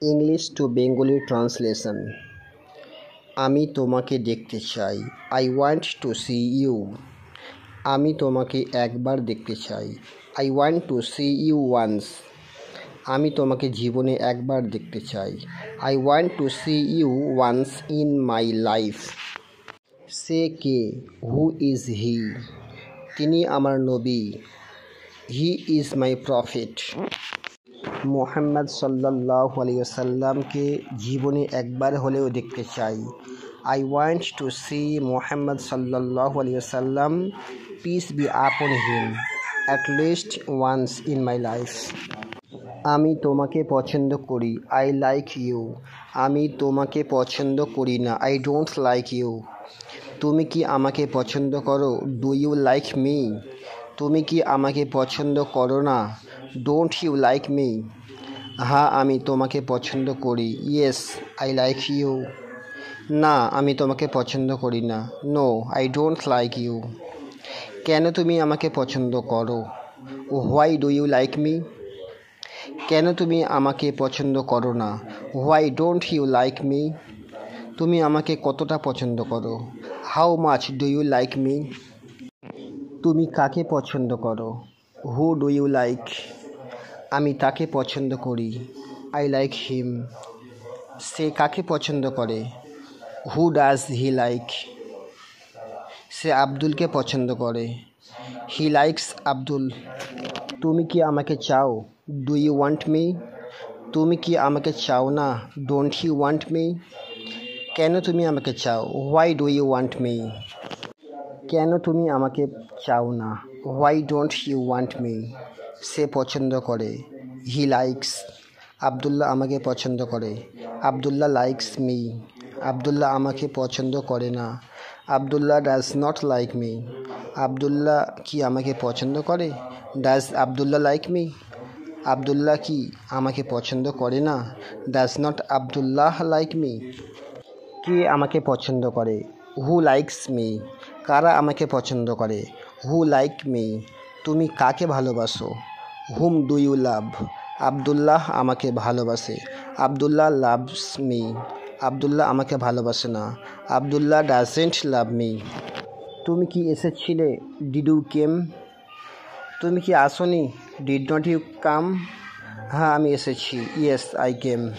English to Bengali translation. আমি তোমাকে দেখতে চাই। I want to see you. আমি তোমাকে একবার দেখতে চাই। I want to see you once. আমি তোমাকে জীবনে একবার দেখতে চাই। I want to see you once in my life. সে কে? Who is he? তিনি আমার নবী। He is my prophet. Muhammad সাল্লাল্লাহু আলাইহি ওয়াসাল্লামকে জীবনে একবার হলেও দেখতে চাই। I want to see Muhammad সাল্লাল্লাহু আলাইহি ওয়াসাল্লাম, peace be upon him, at list once in my life. আমি তোমাকে পছন্দ করি। I like you. আমি তোমাকে পছন্দ করি না। I don't like you. তুমি কি আমাকে পছন্দ করো? Do you like me? তুমি কি আমাকে পছন্দ করো না? Don't you like me? হ্যাঁ, আমি তোমাকে পছন্দ করি। Yes, I like you. না, আমি তোমাকে পছন্দ করি না। No, I don't like you. কেন তুমি আমাকে পছন্দ করো? Why do you like me? কেন তুমি আমাকে পছন্দ করো না? Why don't you like me? তুমি আমাকে কতটা পছন্দ করো? How much do you like me? তুমি কাকে পছন্দ করো? Who do you like? আমি তাকে পছন্দ করি। I like him. সে কাকে পছন্দ করে? Who does he like? সে আব্দুলকে পছন্দ করে। He likes Abdul. তুমি কি আমাকে চাও? Do you want me? তুমি কি আমাকে চাও না? Don't you want me? কেন তুমি আমাকে চাও? Why do you want me? কেন তুমি আমাকে চাও না? Why don't you want me? সে পছন্দ করে। He likes. আব্দুল্লাহ আমাকে পছন্দ করে। Abdullah likes me. আব্দুল্লাহ আমাকে পছন্দ করে না। Abdullah does not like me. Abdullah কি আমাকে পছন্দ করে? Does Abdullah like me? Abdullah কি আমাকে পছন্দ করে না? Does not Abdullah like me? কে আমাকে পছন্দ করে? Who likes me? কারা আমাকে পছন্দ করে? Who like me? তুমি কাকে ভালোবাসো? Whom do you love? Abdullah আমাকে ভালোবাসে। Abdullah loves me. আব্দুল্লাহ আমাকে ভালোবাসে না। Abdullah doesn't love me. তুমি কি এসেছিলে? ডিড ইউ কেম? তুমি কি আসোনি? Did not you come? হ্যাঁ, আমি এসেছি। Yes, I came.